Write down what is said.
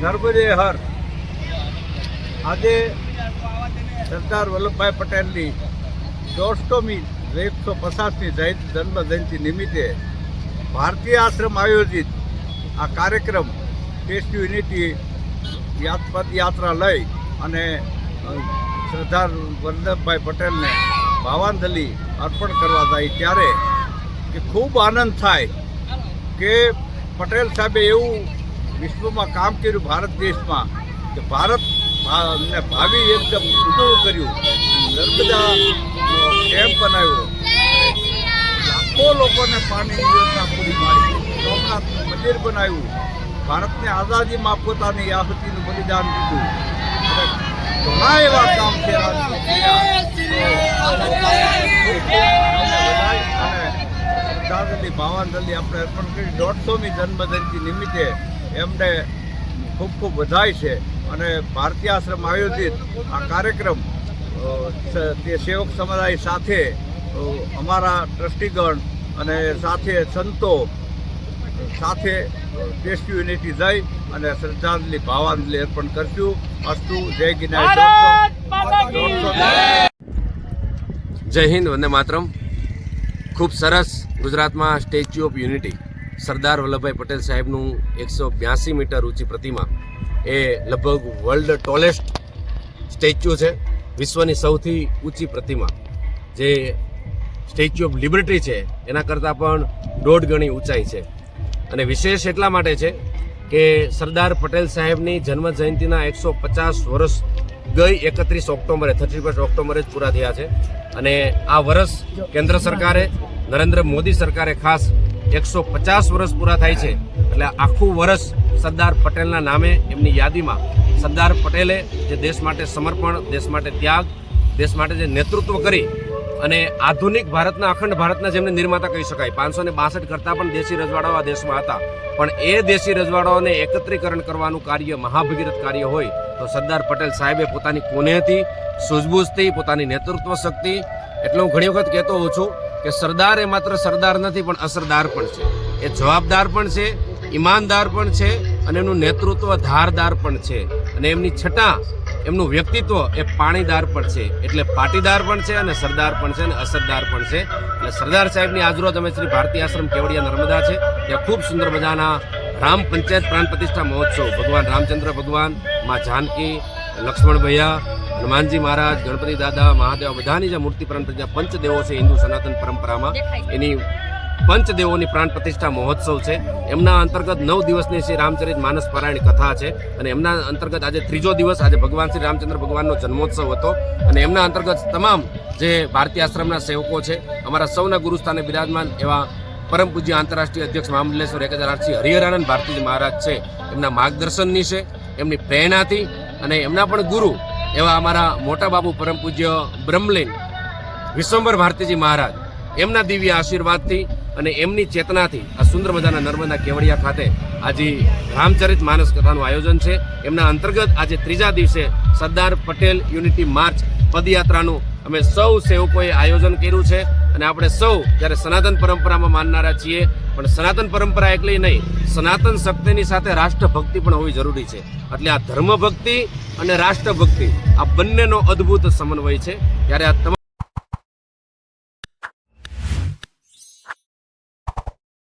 નર્મદે હર આજે સરદાર વલ્લભભાઈ પટેલની 150મી 150ની જન્મ જયંતિ નિમિત્તે ભારતીય આશ્રમ આયોજિત આ કાર્યક્રમ ટેસ્ટ યુનિટી પદયાત્રા લઈ અને સરદાર વલ્લભભાઈ પટેલને ભાવાંજલિ અર્પણ કરવા જાય ત્યારે કે ખૂબ આનંદ થાય કે પટેલ સાહેબે એવું વિશ્વમાં કામ કર્યું ભારત દેશમાં કે ભારતને ભાવિ એકદમ ઉજળું કર્યું. નર્મદા ડેમ બનાવ્યો, લાખો લોકોને પાણીની યોજના પૂરી પાડી, સોમનાથનું મંદિર બનાવ્યું, ભારતને આઝાદીમાં પોતાની આહુતિનું બલિદાન દીધું. ઘણા એવા કામ થયા શ્રદ્ધાંજલિ ભાવાંજલિ આપણે અર્પણ કરી 150મી જન્મજયંતિ નિમિત્તે એમને ખૂબ ખૂબ વધાય છે. અને ભારતીય આશ્રમ આયોજિત આ કાર્યક્રમ તે સેવક સમુદાય સાથે અમારા ટ્રસ્ટીગણ અને સાથે સંતો સાથે ટેસ્ટ યુનિટી જઈ અને શ્રદ્ધાંજલિ ભાવાંજલિ અર્પણ કરશું. અસ્તુ. જય ગિનાય. જય હિન્દ, વંદે માતરમ. ખૂબ સરસ ગુજરાતમાં statue of unity Sardar Vallabhbhai Patel સાહેબનું 182 મીટર ઊંચી પ્રતિમા એ લગભગ વર્લ્ડ ટોલેસ્ટ સ્ટેચ્યુ છે. વિશ્વની સૌથી ઊંચી પ્રતિમા જે સ્ટેચ્યુ ઓફ લિબર્ટી છે એના કરતાં પણ 1.5 ગણી ઊંચાઈ છે. અને વિશેષ એટલા માટે છે કે સરદાર પટેલ સાહેબની જન્મ જયંતિના 150 વર્ષ ગઈ 31 ઓક્ટોબરે 31 ઓક્ટોબરે જ પૂરા થયા છે. અને આ વર્ષ કેન્દ્ર સરકારે, નરેન્દ્ર મોદી સરકારે ખાસ 150 વર્ષ પૂરા થાય છે એટલે આખું વર્ષ સરદાર પટેલના નામે એમની યાદીમાં સરદાર પટેલે જે દેશ માટે સમર્પણ, દેશ માટે ત્યાગ, દેશ માટે જે નેતૃત્વ કરી અને આધુનિક ભારતના, અખંડ ભારતના જેમને નિર્માતા કહી શકાય. 562 કરતાં પણ દેશી રજવાડાઓ આ દેશમાં હતા, પણ એ દેશી રજવાડાઓને એકત્રીકરણ કરવાનું કાર્ય મહાભગીરથ કાર્ય હોય તો સરદાર પટેલ સાહેબે પોતાની કોનેથી, સૂઝબૂઝથી, પોતાની નેતૃત્વ શક્તિ, એટલે હું ઘણી વખત કહેતો હોઉં છું કે સરદાર એ માત્ર સરદાર નથી પણ અસરદાર પણ છે. એ જવાબદાર પણ છે, ઈમાનદાર પણ છે અને એનું નેતૃત્વ ધારદાર પણ છે. અને એમની છટા એમનું વ્યક્તિત્વ એ પાણીદાર પણ છે. એટલે પાટીદાર પણ છે અને સરદાર પણ છે અને અસરદાર પણ છે. એટલે સરદાર સાહેબની આજરોજ અમે શ્રી ભારતીય આશ્રમ કેવડિયા નર્મદા છે ત્યાં ખૂબ સુંદર મજાના રામ પંચાયત પ્રાણ પ્રતિષ્ઠા મહોત્સવ, ભગવાન રામચંદ્ર ભગવાન, મા જાનકી, લક્ષ્મણ ભૈયા, હનુમાનજી મહારાજ, ગણપતિ દાદા, મહાદેવ બધાની જે મૂર્તિ પ્રાણ પ્રતિષ્ઠા પંચદેવો છે હિન્દુ સનાતન પરંપરામાં, એની પંચદેવોની પ્રાણ પ્રતિષ્ઠા મહોત્સવ છે. એમના અંતર્ગત 9 દિવસની શ્રી રામચરિત માનસ પારાયણ કથા છે અને એમના અંતર્ગત આજે 3જો દિવસ, આજે ભગવાન શ્રી રામચંદ્ર ભગવાનનો જન્મોત્સવ હતો. અને એમના અંતર્ગત તમામ જે ભારતીય આશ્રમના સેવકો છે, અમારા સૌના ગુરુસ્થાને બિરાજમાન એવા પરમ પૂજ્ય આંતરરાષ્ટ્રીય અધ્યક્ષ મહામંડલેશ્વર 1008 હરિહરાનંદ ભારતીજી મહારાજ છે, એમના માર્ગદર્શનની છે, એમની પ્રેરણાથી અને એમના પણ ગુરુ એવા અમારા મોટા બાબુ પરમ પૂજ્ય બ્રહ્મલીન વિશ્વંભર ભારતીજી મહારાજ, એમના દિવ્ય આશીર્વાદથી અને એમની ચેતનાથી આ સુંદર મજાના નર્મદા કેવડિયા ખાતે આજે રામચરિત માનસ કથાનું આયોજન છે. એમના અંતર્ગત આજે 3જા દિવસે સરદાર પટેલ યુનિટી માર્ચ પદયાત્રાનું અમે સૌ સેવકોએ આયોજન કર્યું છે. અને આપણે સૌ જ્યારે સનાતન પરંપરામાં માનનારા છીએ, પણ સનાતન પરંપરા એકલી નહીં, સનાતન શક્તિની સાથે રાષ્ટ્રભક્તિ પણ હોવી જરૂરી છે. એટલે આ ધર્મભક્તિ અને રાષ્ટ્રભક્તિ આ બંનેનો અદ્ભુત સમન્વય છે. ત્યારે આ